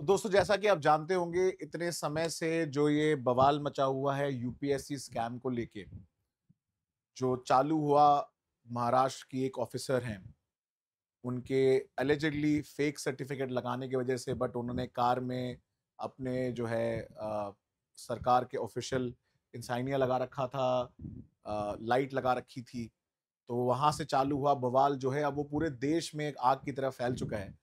तो दोस्तों, जैसा कि आप जानते होंगे, इतने समय से जो ये बवाल मचा हुआ है यूपीएससी स्कैम को लेके, जो चालू हुआ। महाराष्ट्र की एक ऑफिसर हैं, उनके एलिजिडली फेक सर्टिफिकेट लगाने की वजह से, बट उन्होंने कार में अपने जो है सरकार के ऑफिशियल इंसाइनिया लगा रखा था, लाइट लगा रखी थी। तो वहां से चालू हुआ बवाल जो है, अब वो पूरे देश में एक आग की तरह फैल चुका है।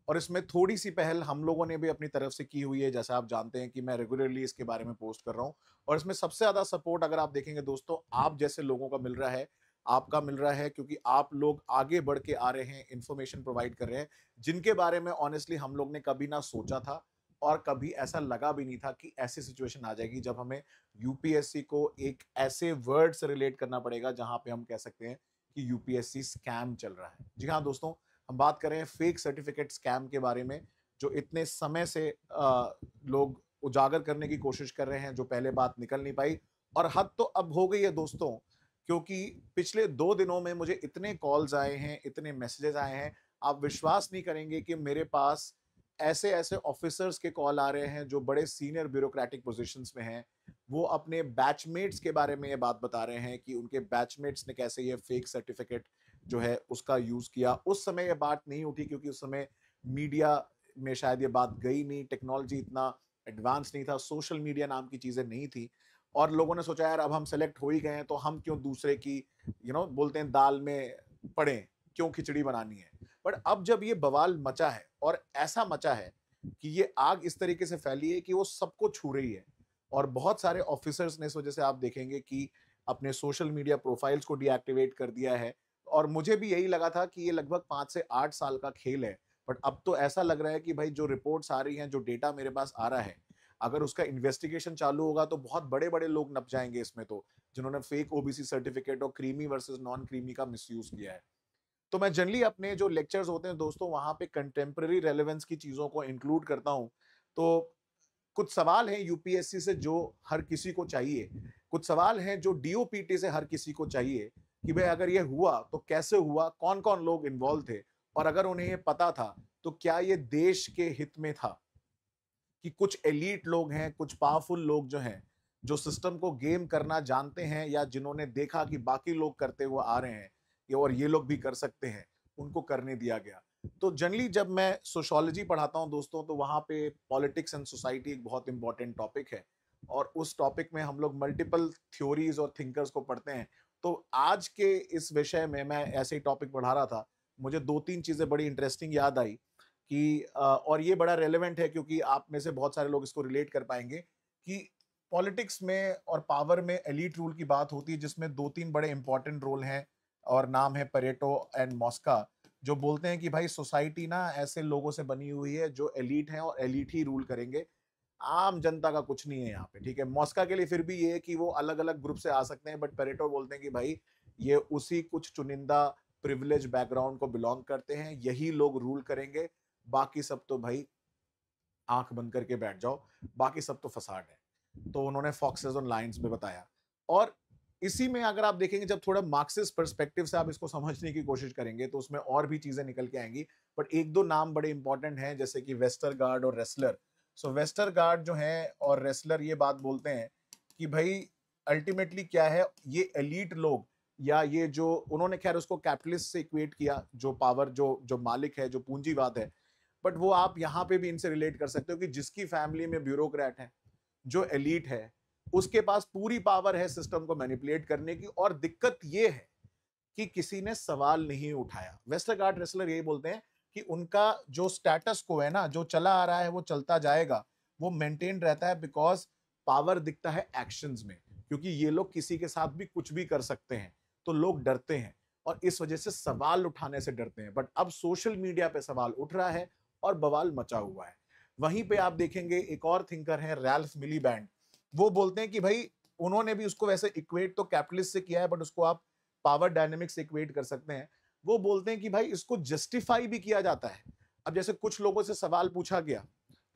और इसमें थोड़ी सी पहल हम लोगों ने भी अपनी तरफ से की हुई है। जैसा आप जानते हैं कि मैं रेगुलरली इसके बारे में पोस्ट कर रहा हूँ, और इसमें सबसे ज्यादा सपोर्ट अगर आप देखेंगे दोस्तों, आप जैसे लोगों का मिल रहा है। आपका मिल रहा है क्योंकि आप लोग आगे बढ़ के आ रहे हैं, इंफॉर्मेशन प्रोवाइड कर रहे हैं, जिनके बारे में ऑनेस्टली हम लोग ने कभी ना सोचा था, और कभी ऐसा लगा भी नहीं था कि ऐसी सिचुएशन आ जाएगी जब हमें यूपीएससी को एक ऐसे वर्ड से रिलेट करना पड़ेगा जहां पे हम कह सकते हैं कि यूपीएससी स्कैम चल रहा है। जी हाँ दोस्तों, हम बात कर रहे हैं फेक सर्टिफिकेट स्कैम के बारे में, जो इतने समय से लोग उजागर करने की कोशिश कर रहे हैं, जो पहले बात निकल नहीं पाई। और हद तो अब हो गई है दोस्तों, क्योंकि पिछले 2 दिनों में मुझे इतने कॉल्स आए हैं, इतने मैसेजेस आए हैं, आप विश्वास नहीं करेंगे कि मेरे पास ऐसे ऐसे ऑफिसर्स के कॉल आ रहे हैं जो बड़े सीनियर ब्यूरोक्रेटिक पोजीशंस में हैं। वो अपने बैचमेट्स के बारे में ये बात बता रहे हैं कि उनके बैचमेट्स ने कैसे ये फेक सर्टिफिकेट जो है उसका यूज किया। उस समय ये बात नहीं उठी क्योंकि उस समय मीडिया में शायद ये बात गई नहीं, टेक्नोलॉजी इतना एडवांस नहीं था, सोशल मीडिया नाम की चीजें नहीं थी। और लोगों ने सोचा यार अब हम सेलेक्ट हो ही गए हैं तो हम क्यों दूसरे की बोलते हैं दाल में पड़े, क्यों खिचड़ी बनानी है। बट अब जब ये बवाल मचा है, और ऐसा मचा है कि ये आग इस तरीके से फैली है कि वो सबको छू रही है। और बहुत सारे ऑफिसर्स ने इस वजह से आप देखेंगे कि अपने सोशल मीडिया प्रोफाइल्स को डीएक्टिवेट कर दिया है। और मुझे भी यही लगा था कि ये लगभग 5 से 8 साल का खेल है। बट अब तो ऐसा लग रहा है कि भाई जो रिपोर्ट्स आ रही हैं, जो डेटा मेरे पास आ रहा है, अगर उसका इन्वेस्टिगेशन चालू होगा तो बहुत बड़े बड़े लोग नप जाएंगे इसमें, तो जिन्होंने फेक ओबीसी सर्टिफिकेट और क्रीमी वर्सेस नॉन क्रीमी का मिसयूज किया है। तो मैं जनरली अपने जो लेक्चर्स होते हैं दोस्तों, वहां पे कंटेम्प्रेरी रेलेवेंस की चीजों को इंक्लूड करता हूं। तो कुछ सवाल हैं यूपीएससी से जो हर किसी को चाहिए, कुछ सवाल हैं जो डीओपीटी से हर किसी को चाहिए, कि भाई अगर ये हुआ तो कैसे हुआ, कौन कौन लोग इन्वॉल्व थे, और अगर उन्हें ये पता था तो क्या ये देश के हित में था। कि कुछ एलीट लोग हैं, कुछ पावरफुल लोग जो हैं, जो सिस्टम को गेम करना जानते हैं, या जिन्होंने देखा कि बाकी लोग करते हुए आ रहे हैं और ये लोग भी कर सकते हैं, उनको करने दिया गया। तो जनरली जब मैं सोशियोलॉजी पढ़ाता हूं दोस्तों, तो वहां पे पॉलिटिक्स एंड सोसाइटी एक बहुत इंपॉर्टेंट टॉपिक है। और उस टॉपिक में हम लोग मल्टीपल थ्योरीज और थिंकर्स को पढ़ते हैं। तो आज के इस विषय में मैं ऐसे ही टॉपिक पढ़ा रहा था, मुझे 2-3 चीजें बड़ी इंटरेस्टिंग याद आई कि और ये बड़ा रेलेवेंट है क्योंकि आप में से बहुत सारे लोग इसको रिलेट कर पाएंगे कि पॉलिटिक्स में और पावर में एलीट रूल की बात होती है, जिसमें 2-3 बड़े इंपॉर्टेंट रोल हैं, और नाम है परेटो एंड मॉस्का। जो बोलते हैं कि भाई सोसाइटी ना ऐसे लोगों से बनी हुई है जो एलीट हैं, और एलीट ही रूल करेंगे, आम जनता का कुछ नहीं है यहाँ पे। ठीक है, मॉस्का के लिए फिर भी ये है कि वो अलग अलग ग्रुप से आ सकते हैं, बट पेरेटो बोलते हैं कि भाई ये उसी कुछ चुनिंदा प्रिविलेज बैकग्राउंड को बिलोंग करते हैं, यही लोग रूल करेंगे। बाकी सब तो भाई आंख बंद करके बैठ जाओ, बाकी सब तो फसाड है। तो उन्होंने फॉक्सेस ऑन लाइंस में बताया। और इसी में अगर आप देखेंगे, जब थोड़ा मार्क्सिस्ट पर्सपेक्टिव से आप इसको समझने की कोशिश करेंगे, तो उसमें और भी चीजें निकल के आएंगी। बट एक दो नाम बड़े इंपॉर्टेंट हैं, जैसे कि वेस्टरगार्ड और रेसलर। सो वेस्टरगार्ड जो है और रेसलर ये बात बोलते हैं कि भाई अल्टीमेटली क्या है, ये एलीट लोग, या ये जो उन्होंने खैर उसको कैपिटलिस्ट से इक्वेट किया, जो पावर जो जो मालिक है, जो पूंजीवाद है। बट वो आप यहाँ पे भी इनसे रिलेट कर सकते हो कि जिसकी फैमिली में ब्यूरोक्रेट है, जो एलीट है, उसके पास पूरी पावर है सिस्टम को मैनिपुलेट करने की। और दिक्कत ये है कि किसी ने सवाल नहीं उठाया। वेस्टरगार्ड रेसलर यही बोलते हैं कि उनका जो स्टेटस को है ना, जो चला आ रहा है वो चलता जाएगा, वो मेंटेन रहता है, बिकॉज पावर दिखता है एक्शंस में, क्योंकि ये लोग किसी के साथ भी कुछ भी कर सकते हैं। तो लोग डरते हैं, और इस वजह से सवाल उठाने से डरते हैं। बट अब सोशल मीडिया पे सवाल उठ रहा है, और बवाल मचा हुआ है। वहीं पे आप देखेंगे एक और थिंकर है, रैल्फ मिलीबैंड। वो बोलते हैं कि भाई उन्होंने भी उसको वैसे इक्वेट तो कैपिटलिस्ट से किया है, बट उसको आप पावर डायनेमिक्स से इक्वेट कर सकते हैं। वो बोलते हैं कि भाई इसको जस्टिफाई भी किया जाता है। अब जैसे कुछ लोगों से सवाल पूछा गया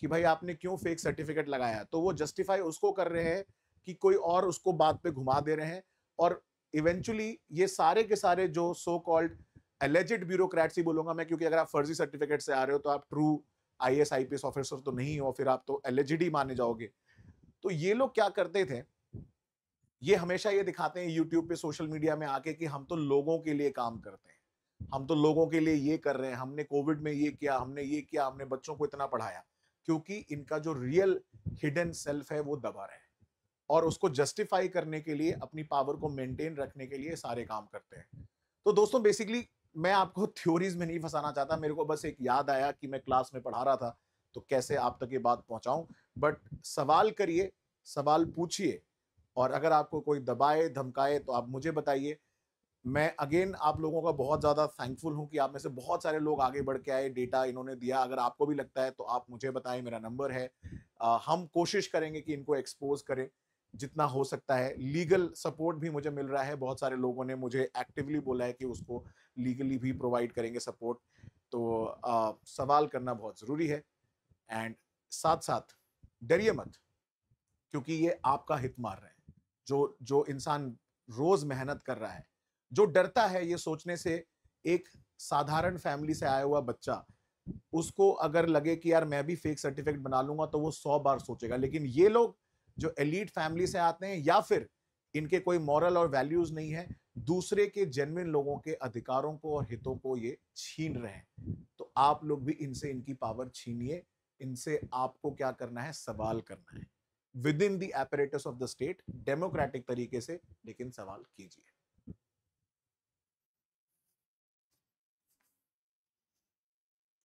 कि भाई आपने क्यों फेक सर्टिफिकेट लगाया, तो वो जस्टिफाई उसको कर रहे हैं कि कोई और उसको बात पे घुमा दे रहे हैं। और इवेंचुअली ये सारे के सारे जो सो कॉल्ड एलिजिड ब्यूरोक्रेट्स ही बोलूंगा मैं, क्योंकि अगर आप फर्जी सर्टिफिकेट से आ रहे हो तो आप ट्रू आईएएस आईपीएस ऑफिसर तो नहीं हो, फिर आप तो एलिजिड ही माने जाओगे। तो ये लोग क्या करते थे, ये हमेशा ये दिखाते हैं यूट्यूब पे, सोशल मीडिया में आके कि हम तो लोगों के लिए काम करते हैं, हम तो लोगों के लिए ये कर रहे हैं, हमने कोविड में ये किया, हमने ये किया, हमने बच्चों को इतना पढ़ाया। क्योंकि इनका जो रियल हिडन सेल्फ है वो दबा रहे हैं, और उसको जस्टिफाई करने के लिए, अपनी पावर को मेंटेन रखने के लिए सारे काम करते हैं। तो दोस्तों बेसिकली मैं आपको थ्योरीज में नहीं फंसाना चाहता, मेरे को बस एक याद आया कि मैं क्लास में पढ़ा रहा था, तो कैसे आप तक ये बात पहुंचाऊं। बट सवाल करिए, सवाल पूछिए, और अगर आपको कोई दबाए धमकाए तो आप मुझे बताइए। मैं अगेन आप लोगों का बहुत ज़्यादा थैंकफुल हूँ कि आप में से बहुत सारे लोग आगे बढ़ के आए, डेटा इन्होंने दिया। अगर आपको भी लगता है तो आप मुझे बताएं, मेरा नंबर है। हम कोशिश करेंगे कि इनको एक्सपोज करें जितना हो सकता है। लीगल सपोर्ट भी मुझे मिल रहा है, बहुत सारे लोगों ने मुझे एक्टिवली बोला है कि उसको लीगली भी प्रोवाइड करेंगे सपोर्ट। तो सवाल करना बहुत ज़रूरी है, एंड साथ साथ डरिए मत, क्योंकि ये आपका हित मार रहे हैं। जो जो इंसान रोज मेहनत कर रहा है, जो डरता है ये सोचने से, एक साधारण फैमिली से आया हुआ बच्चा, उसको अगर लगे कि यार मैं भी फेक सर्टिफिकेट बना लूंगा, तो वो 100 बार सोचेगा। लेकिन ये लोग जो एलीट फैमिली से आते हैं, या फिर इनके कोई मॉरल और वैल्यूज नहीं है, दूसरे के जेन्युइन लोगों के अधिकारों को और हितों को ये छीन रहे हैं। तो आप लोग भी इनसे इनकी पावर छीनिए। इनसे आपको क्या करना है, सवाल करना है with in the apparatus of the state, democratic तरीके से, लेकिन सवाल कीजिए।